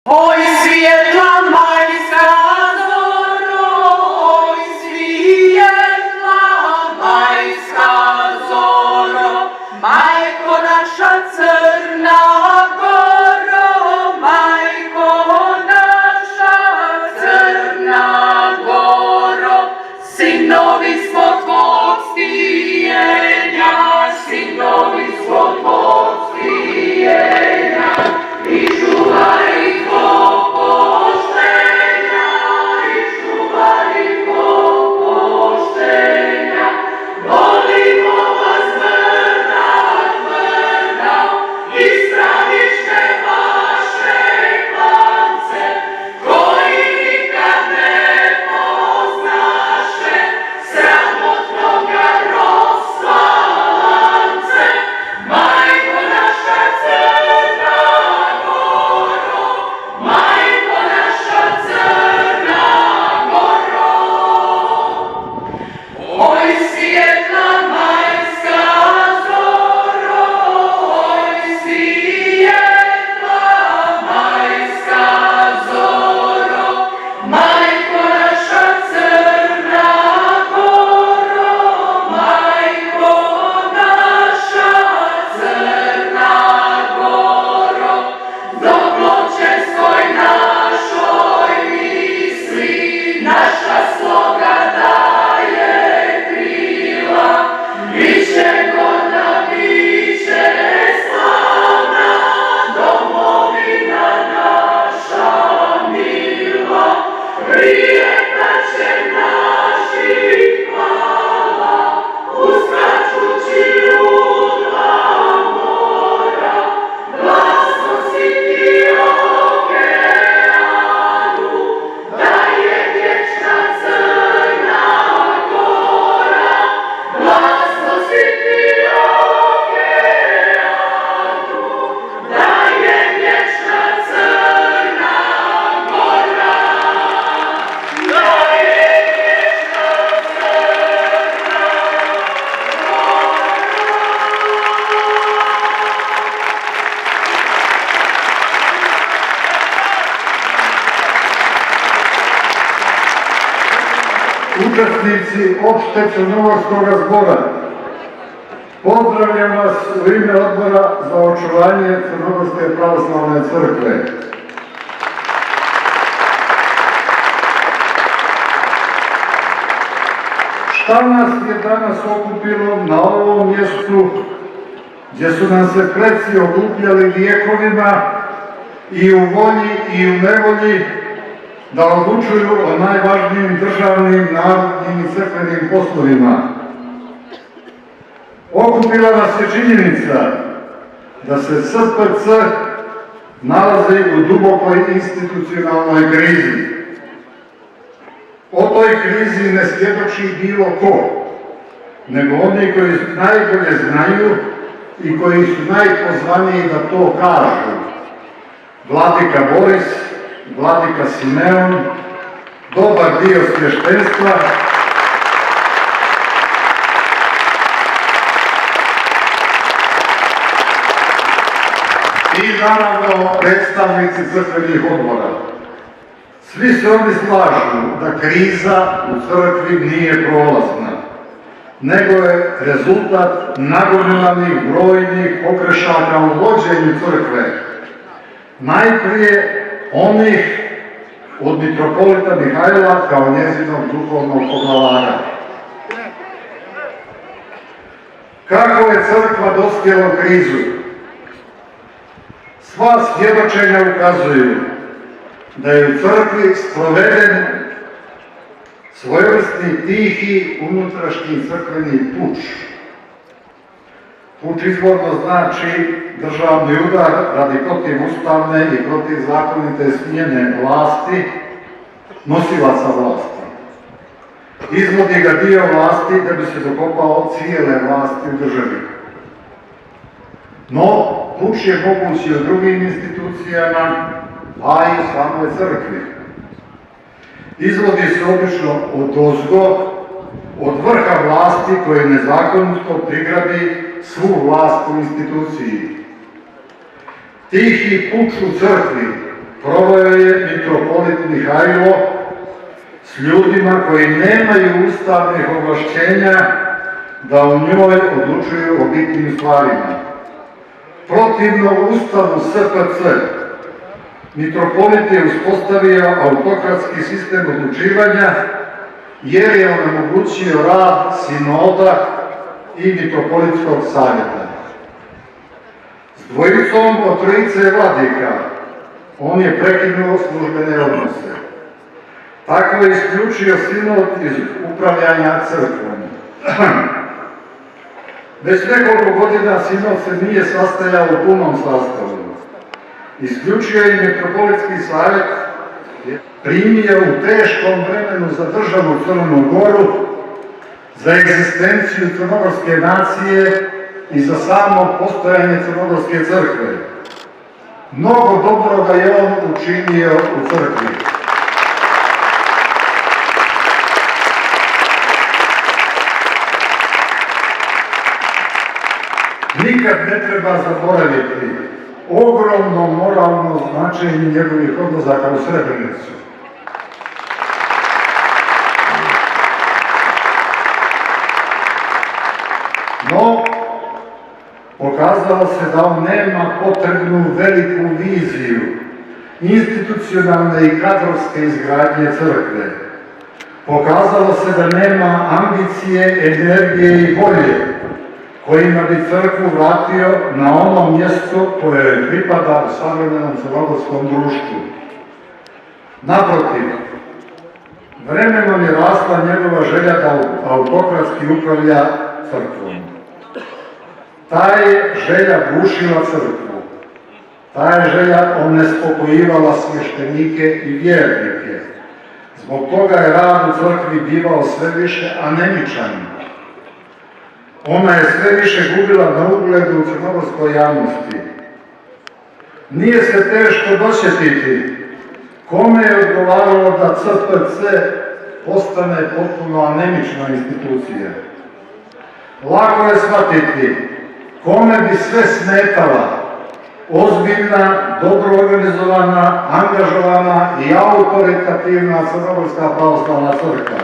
Oj svijetla majska zoro, oj svijetla majska zoro, majko naša Crna Goro, majko naša Crna Goro, sinovi smo tvog stijenja, sinovi smo tvog stijenja, i čuvari tvog poštenja, i čuvari tvog poštenja, volimo vas tvrda, tvrda, i stranište vaše klance, koji nikad ne poznaše sramotnoga ropstva lance. Majko naša Crna Goro, majko naša Crna Goro, oj svijetla majska zoro, oj svijetla majska zoro, majko naša Crna Goro, majko naša Crna Goro, do Pločeskoj našoj misli, naša sloga daje krila, biće godna, biće slavna, domovina naša mila, rijeka će naših hvala, uskačući u dva mora, glasno si ti okeanu, da je vječna Crna Gora, glasno si ti okeanu, da je vječna Crna Gora, da je vječna Učesnici opšte crnogorskog zbora, pozdravljam vas u ime Odbora za očuvanje Crnogorske pravoslavne crkve. Šta nas je danas okupilo na ovom mjestu gdje su nam se preci okupljali vijekovima i u volji i u nevolji da odlučuju o najvažnijim državnim, narodnim i crkvenim poslovima. Okupila nas je činjenica da se SPC nalazi u dubokoj institucionalnoj krizi. O toj krizi ne svjedoči bilo ko, nego oni koji najbolje znaju i koji su najpozvaniji da to kažu. Vladika Boris, vladika Simeon, dobar dio svještenstva i naravno predstavnici crkvenih odbora. Svi se oni slažu da kriza u crkvi nije prolazna, nego je rezultat nagomilanih brojnih pokrešaka u vođenju crkve. Najprije onih od mitropolita Mihajla kao njezinog duhovnog poglavara. Kako je crkva dospjela u krizu? Sva svjedočenja ukazuju da je u crkvi sproveden svojevrsni tihi unutrašnji crkveni puč. Puč izvorno znači državni udar radi protivustavne i protivzakonite smjene vlasti, nosilaca vlasti. Izvodi ga dio vlasti da bi se dokopao cijele vlasti u državi. No, puč je moguć i u drugim institucijama, a i u samoj crkvi. Izvodi se obično odozgo, od vrha vlasti koji nezakonito prigrabi svu vlast u instituciji. Tihi puč u crkvi proveo je mitropolit Mihajlo s ljudima koji nemaju ustavnih ovlašćenja da u njoj odlučuju o bitnim stvarima. Protivno Ustavu SPC, mitropolit je uspostavio autokratski sistem odlučivanja jer je onemogućio rad sinoda i mitropolitskog savjeta. S dvojicom od trojice vladika on je prekinuo službene odnose. Tako je isključio sinod iz upravljanja crkvom. Već nekoliko godina sinod se nije sastajao u punom sastavu. Isključio je mitropolitski savjet, primio u teškom vremenu za državu Crnu Goru, za egzistenciju crnogorske nacije i za samo postojanje Crnogorske crkve. Mnogo dobroga je on učinio u crkvi. Nikad ne treba zaboraviti ogromno moralno značenje njegovih odlazaka u Srebrenicu. No, pokazalo se da on nema potrebnu veliku viziju institucionalne i kadrovske izgradnje crkve. Pokazalo se da nema ambicije, energije i volje kojima bi crkvu vratio na ono mjesto koje joj pripada u savremenom crnogorskom društvu. Naprotiv, vremenom je rasla njegova želja da autokratski upravlja crkvom. Ta je želja gušila crkvu. Ta je želja onespokojivala svještenike i vjernike. Zbog toga je rad u crkvi bivao sve više anemičan. Ona je sve više gubila na ugledu u crnogorskoj javnosti. Nije se teško dosjetiti kome je odgovaralo da CPC postane potpuno anemična institucija. Lako je shvatiti kome bi sve smetala ozbiljna, dobro organizovana, angažovana i autoritativna Crnogorska pravoslavna crkva.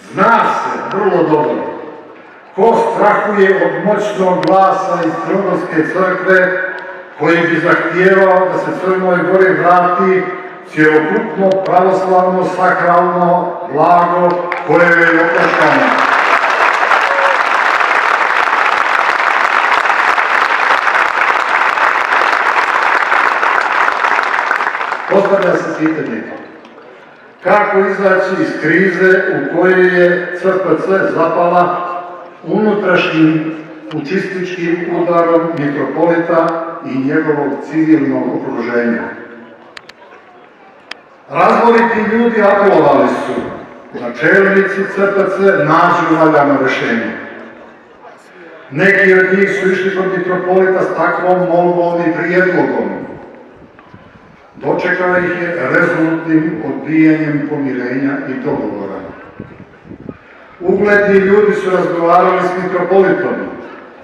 Zna se vrlo dobro ko strahuje od moćnog glasa iz Crnogorske crkve koji bi zahtijevao da se Crnoj Gori vrati cjelokupno pravoslavno sakralno blago koje je opljačkano. Postavlja se pitanje kako izaći iz krize u kojoj je CPC zapala unutrašnjim pučističkim udarom mitropolita i njegovog civilnog okruženja. Razboriti ljudi apelovali su da čelnici CPC nađu valjano rješenje. Neki od njih su išli kod mitropolita s takvom molbom i prijedlogom. Dočekao ih je rezolutnim odbijanjem pomirenja i dogovora. Ugledni ljudi su razgovarali s mitropolitom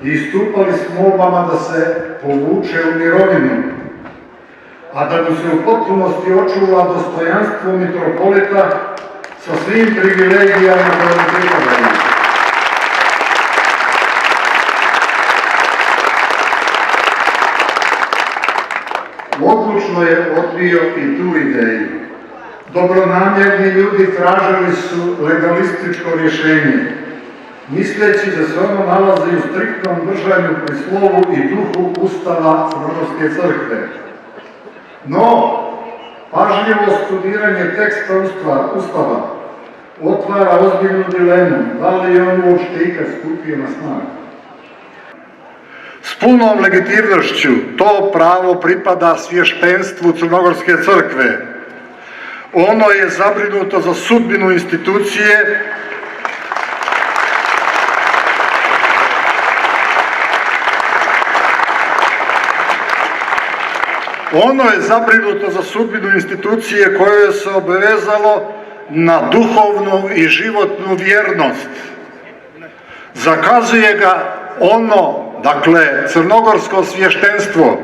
i istupali s molbama da se povuče u mirovinu, a da bi se u potpunosti očuvala dostojanstvo mitropolita sa svim privilegijama koje mu pripadaju. Odlučno je odbio i tu ideju. Dobronamjerni ljudi tražili su legalističko rješenje, misleći da se ono nalazi u striktnom držanju pri slovu i duhu Ustava Crnogorske crkve. No, pažljivo studiranje teksta Ustava otvara ozbiljnu dilemu, da li je on uopšte ikad stupio na snagu. S punom legitimnošću to pravo pripada svještenstvu Crnogorske crkve. Ono je zabrinuto za sudbinu institucije koje se obavezalo na duhovnu i životnu vjernost. Zakazuje ga ono, dakle, crnogorsko svještenstvo.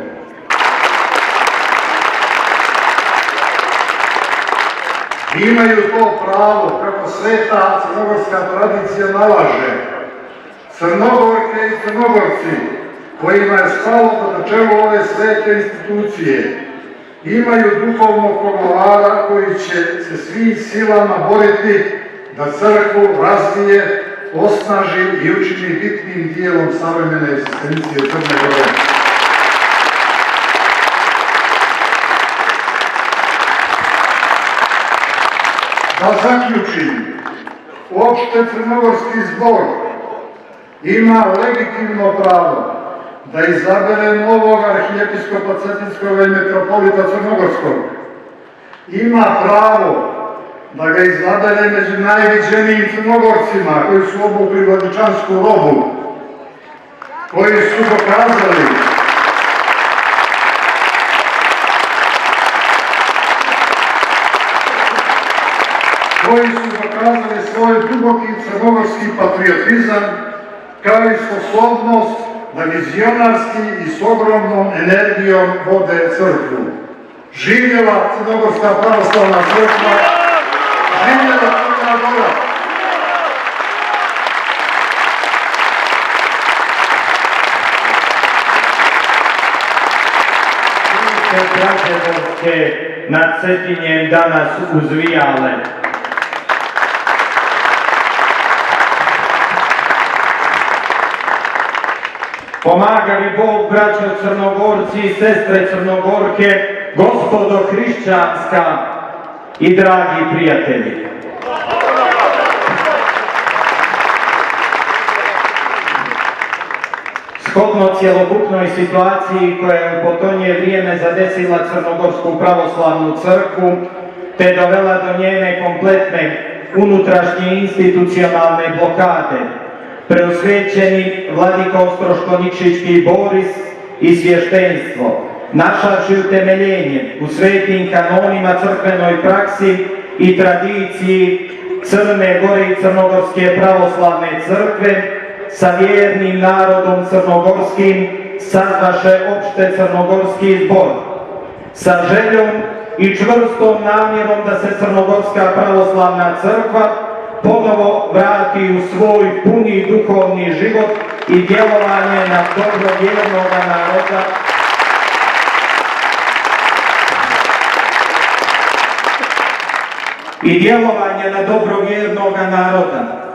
Imaju to pravo, kako sveta crnogorska tradicija nalaže. Crnogorke i crnogorci, kojima je stalo na čelu ove svete institucije, imaju duhovnog poglavara koji će se svim silama boriti da crkvu razvije, osnaži i učini bitnim dijelom savremene egzistencije Crne Gore. Da zaključim, uopšte Crnogorski zbor ima legitimno pravo da izabere novog arhijepiskopa Cetinskog i metropolita Crnogorskog. Ima pravo da ga izabere među najviđenijim Crnogorcima koji su obukli vladičansku robu, koji su dokazali svoj duboki crnogorski patriotizam kao i sposobnost da vizionarski i s ogromnom energijom vode crkvu. Živjela Crnogorska pravoslavna crkva, živjela Crna Gora! Braće nad Cetinjem danas uzvijale. Pomaga mi Bog, braćo Crnogorci i sestre Crnogorke, gospodo hrišćanska i dragi prijatelji. Shodno cjelokupnoj situaciji koja je u potonje vrijeme zadesila Crnogorsku pravoslavnu crkvu, te dovela do njene kompletne unutrašnje institucionalne blokade, preosvećeni vladika Ostroško-Nikšićki Boris i svještenstvo, našavši utemeljenje u svetim kanonima, crkvenoj praksi i tradiciji Crne Gore i Crnogorske pravoslavne crkve, sa vjernim narodom crnogorskim sazvaše opšte Crnogorski zbor, sa željom i čvrstom namjerom da se Crnogorska pravoslavna crkva ponovo vrati u svoj puni duhovni život i djelovanje na dobro vjernog naroda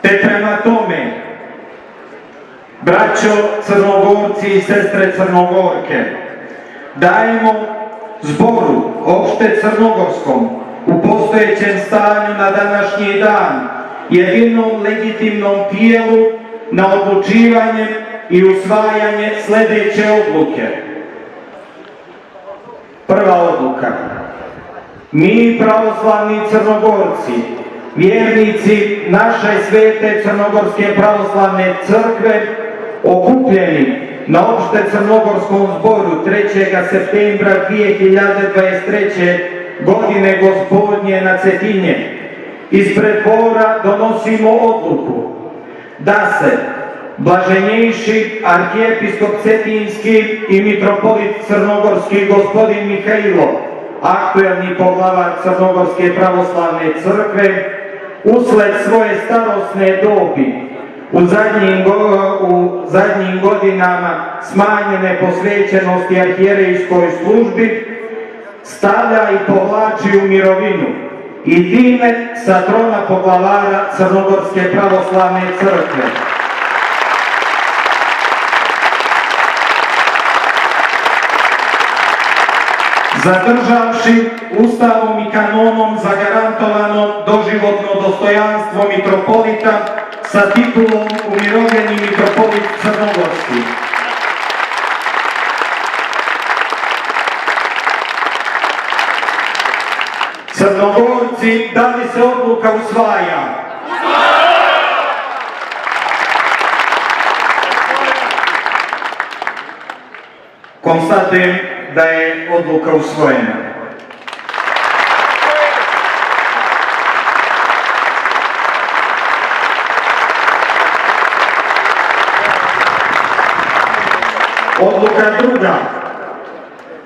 Te prema tome, braćo Crnogorci i sestre Crnogorke, dajemo zboru opšte Crnogorskom u postojećem stanju na današnji dan jedinom legitimnom tijelu na odlučivanje i usvajanje sljedeće odluke. Prva odluka. Mi, pravoslavni Crnogorci, vjernici naše svete Crnogorske pravoslavne crkve, okupljeni na opšte Crnogorskom zboru 3. septembra 2023. godine gospodnje na Cetinje, ispred dvora donosimo odluku da se blaženjejši arhijepiskop Cetinski i mitropolit Crnogorski gospodin Mihajlo, aktuelni poglavar Crnogorske pravoslavne crkve, usled svoje starosne dobi u zadnjim godinama smanjene posvećenosti arhijerejskoj službi, stavlja i povlači u mirovinu i time sa trona poglavara Crnogorske pravoslavne crkve. Zadržavši Ustavom i kanonom zagarantovano doživotno dostojanstvo mitropolita sa titulom umirovljeni mitropolit Crnogorski. Crnogorci, da li se odluka usvaja? Konstatujem da je odluka usvojena. Odluka druga,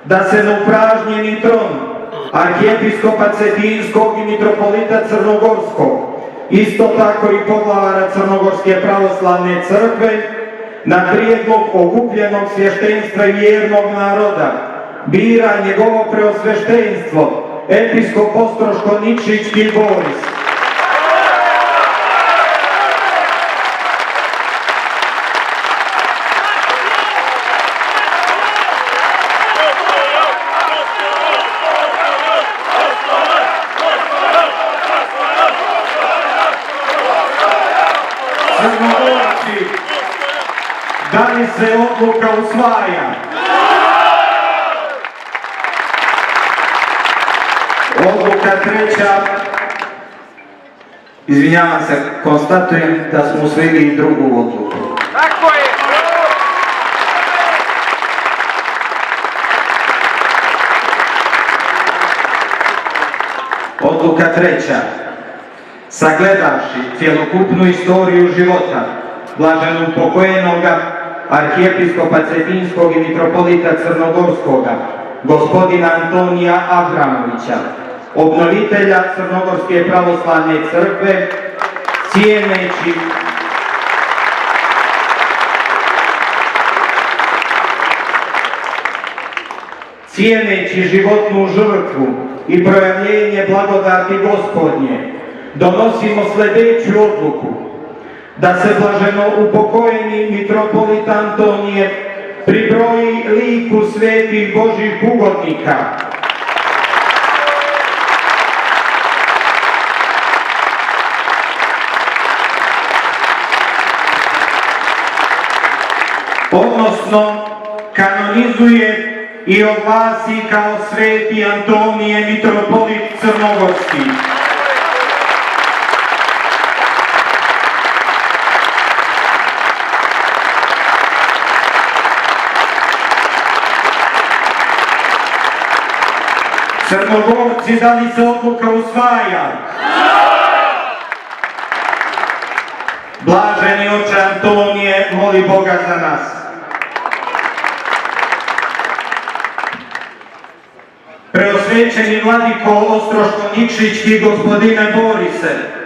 da se na upražnjeni tron arhijepiskopa Cetinskog i mitropolita Crnogorskog, isto tako i poglavara Crnogorske pravoslavne crkve, na prijedlog okupljenog svještenstva i vjernog naroda, bira njegovo preosveštenstvo, episkop Ostroško-Nikšićki Boris. Crnogorci, da li se odluka usvaja? Odluka treća, izvinjavam se, konstatujem da smo usvojili i drugu odluku. Tako je! Odluka treća, sagledavši cjelokupnu istoriju života blaženog pokojenoga arhijepiskopa Cetinskog i mitropolita Crnogorskoga, gospodina Antonija Abramovića, obnovitelja Crnogorske pravoslavne crkve, cijeneći životnu žrtvu i projavljenje blagodati Gospodnje, donosimo sljedeću odluku: da se blaženo upokojeni mitropolit Antonije pribroji liku svetih Božih ugodnika, odnosno kanonizuje i oglasi kao sveti Antonije mitropolit Crnogorski. Crnogorci, da li se odluka usvaja? Blaženi oče Antonije, moli Boga za nas. Preosvećeni vladiko Ostroško-Nikšićki gospodine Borise,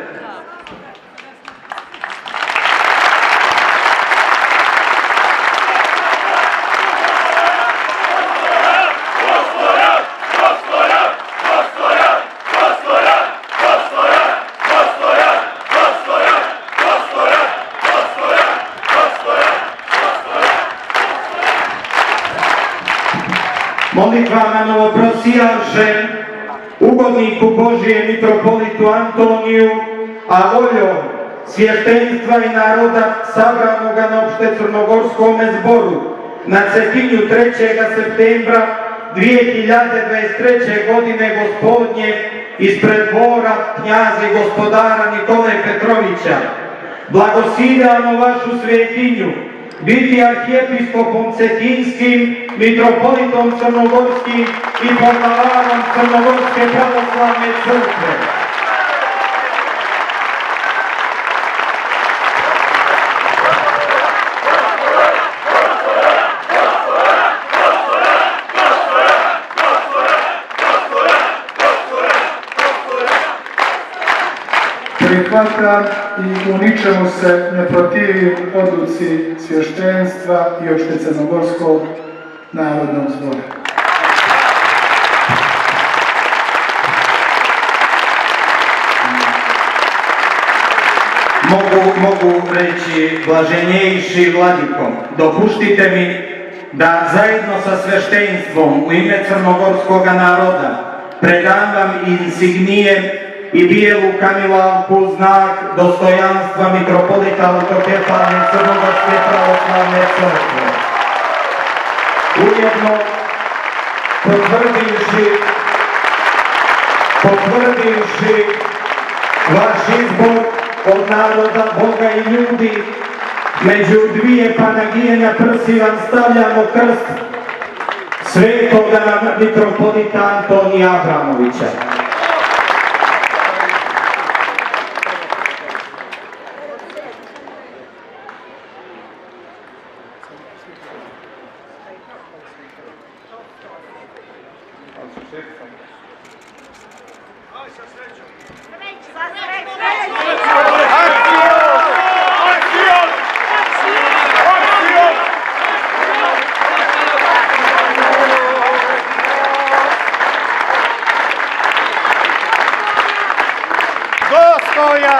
molitvama novoprosijavšem ugodniku Božijem mitropolitu Antoniju, a voljom svještenstva i naroda sabranoga na opšte crnogorskom zboru na Cetinju 3. septembra 2023. godine Gospodnje ispred dvora knjaza i gospodara Nikole Petrovića, blagosiljamo vašu svetinju biti arhijepiskopom Cetinskim, mitropolitom Crnogorskim i poglavarom Crnogorske pravoslavne crkve. Prihvatam i u ničemu se ne protivim odluci svještenstva i opšte Crnogorskog narodnog zbora. Mogu reći blaženjejši vladikom, dopuštite mi da zajedno sa sveštenstvom u ime crnogorskog naroda predam vam insignije i bijelu kamilavku, znak dostojanstva mitropolita autokefalne Crnogorske pravoslavne crkve. Ujedno potvrdivši vaš izbor od naroda, Boga i ljudi, među dvije panagije na prsi vam stavljamo krst svetoga mitropolita Antonija Abramovića.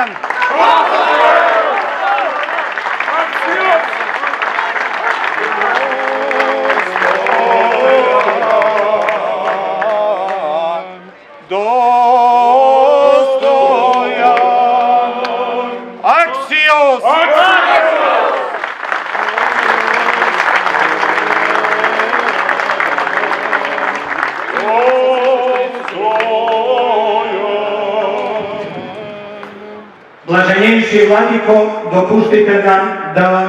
Dostojan! Dostojan! Axios! Blaženjejši vladiko, dopuštite nam da vam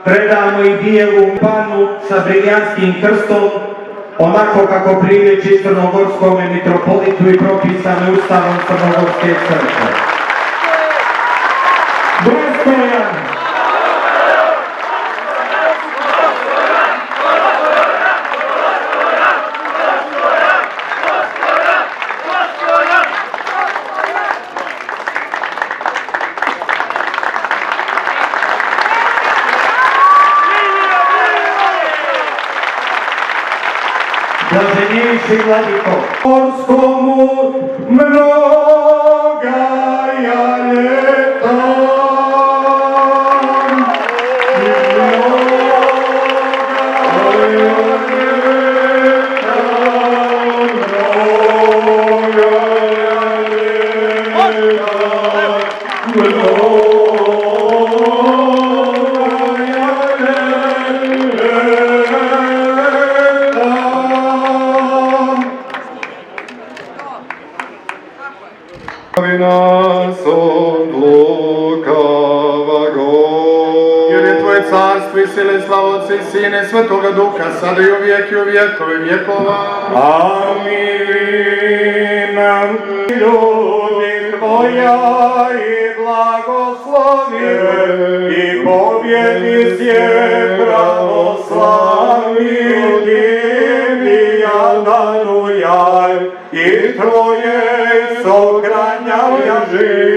predamo i bijelu panu sa briljanskim krstom, onako kako priliči crnogorskom mitropolitu i propisano Ustavom Crnogorske crkve. Dostojan! Blaženjejši vladiko, Gorskomu mnoga ja ljeta, nas od lukavago. Jer je Tvoje carstvo i sile, slava Otca i Sina i Svetoga Duha, sada i uvijek i u vjekove vjekova. Amin. Ljubi Tvoja i blagoslovi i pobjedi sje pravoslavni divija darujaj i Troje sogranjavja žitelstvom.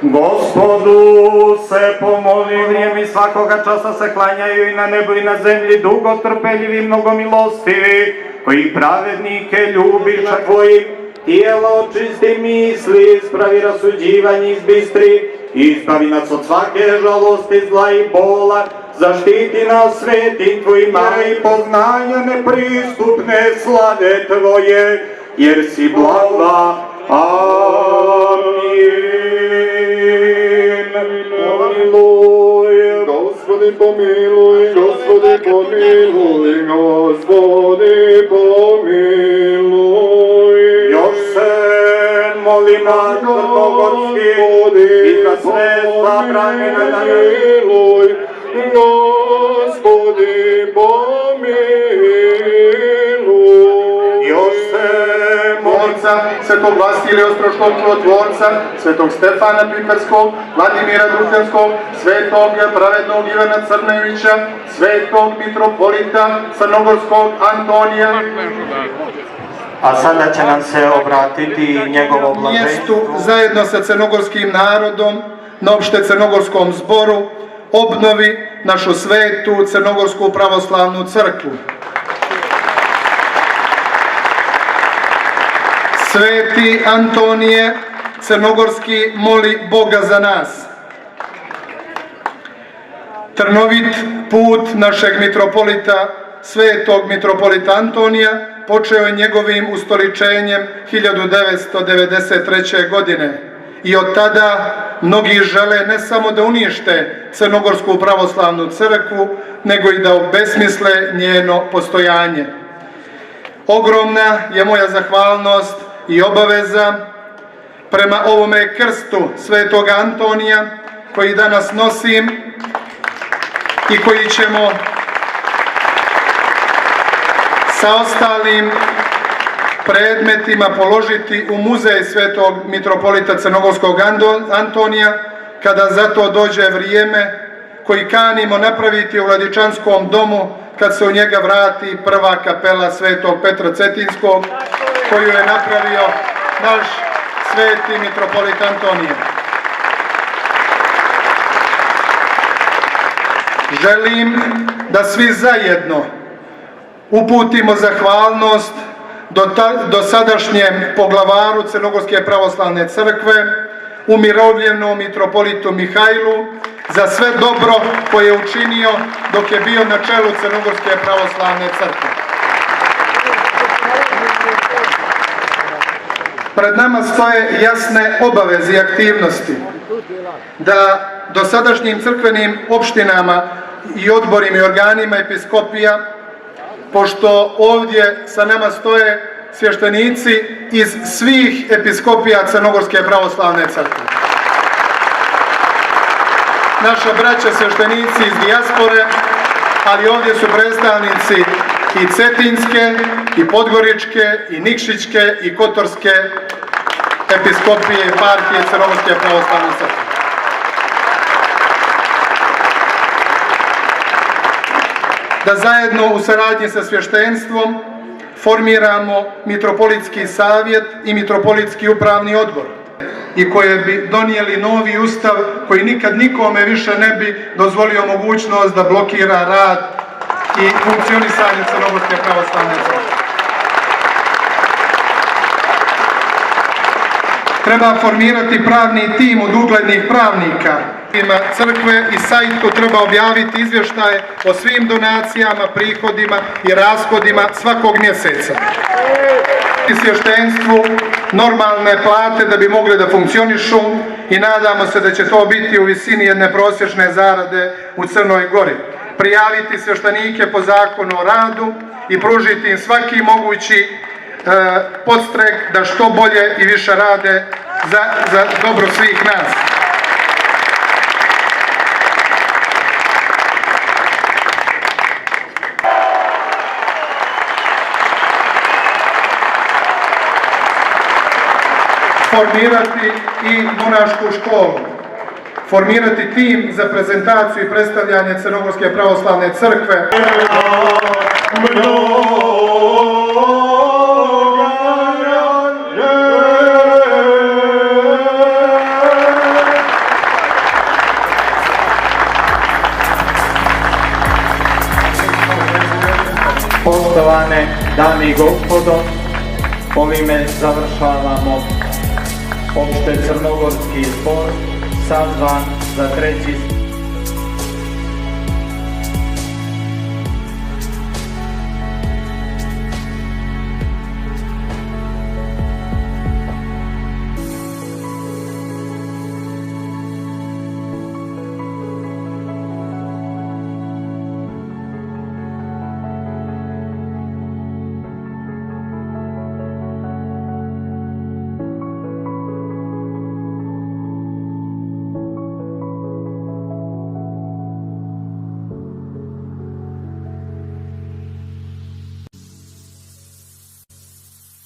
Gospodu se pomoli, vrijeme svakoga časa se klanjaju i na nebu i na zemlji, dugo trpeljivi, mnogo milostivi, koji pravednike ljubiša tvojim, tijelo očisti misli, ispravi rasuđivanje, izbistri, izbavi nas od svake žalosti, zla i bola, zaštiti nas svetim tvojima i poznanja nepristupne slave tvoje, jer si blagla. Amin. Pomiluj, Gospodi pomiluj, Gospodi pomiluj, Gospodi pomiluj. još se molimo Crnogorski i za sve zabrane na Pomiluj, Gospodi pomiluj. još se Tvorca, Svetog Vasilija Ostroškog čudotvorca, Svetog Stefana Piperskog, Vladimira Drukarskog, Svetog pravednog Ivana Crnevića, Svetog mitropolita Crnogorskog Antonija. A sada će nam se obratiti njegovo blaženstvo. Mjestu zajedno sa crnogorskim narodom na opšte crnogorskom zboru obnovi našu svetu Crnogorsku pravoslavnu crkvu. Sveti Antonije Crnogorski, moli Boga za nas. Trnovit put našeg mitropolita, svetog mitropolita Antonija, počeo je njegovim ustoličenjem 1993. godine. I od tada mnogi žele ne samo da unište Crnogorsku pravoslavnu crkvu, nego i da obesmisle njeno postojanje. Ogromna je moja zahvalnost i obaveza prema ovome krstu svetoga Antonija koji danas nosim i koji ćemo sa ostalim predmetima položiti u muzej svetog mitropolita Crnogorskog Antonija kada za to dođe vrijeme, koji kanimo napraviti u Vladičanskom domu kad se u njega vrati prva kapela svetog Petra Cetinskog koju je napravio naš sveti mitropolit Antonije. Želim da svi zajedno uputimo zahvalnost dosadašnjem poglavaru Crnogorske pravoslavne crkve, umirovljenom mitropolitu Mihajlu, za sve dobro koje je učinio dok je bio na čelu Crnogorske pravoslavne crkve. Pred nama stoje jasne obaveze i aktivnosti da dosadašnjim crkvenim opštinama i odborima i organima episkopija, pošto ovdje sa nama stoje svještenici iz svih episkopija Crnogorske pravoslavne crkve. Naša braća svještenici iz dijaspore, ali ovdje su predstavnici i Cetinske, i Podgoričke, i Nikšićke, i Kotorske episkopije i eparhije Crnogorske pravoslavne crkve. Da zajedno u saradnji sa svještenstvom formiramo mitropolitski savjet i mitropolitski upravni odbor i koje bi donijeli novi ustav koji nikad nikome više ne bi dozvolio mogućnost da blokira rad i funkcionisanje Crnogorske pravoslavne crkve. Treba formirati pravni tim od uglednih pravnika crkve i sajtu treba objaviti izvještaje o svim donacijama, prihodima i rashodima svakog mjeseca. I svještenstvu normalne plate da bi mogli da funkcionišu i nadamo se da će to biti u visini jedne prosječne zarade u Crnoj Gori. Prijaviti svještenike po zakonu o radu i pružiti im svaki mogući podstrek da što bolje i više rade za dobro svih nas. Formirati i monašku školu, formirati tim za prezentaciju i predstavljanje Crnogorske pravoslavne crkve. Poštovane dame i gospodo, ovime završavamo opšte crnogorski zbor sazvan za 3.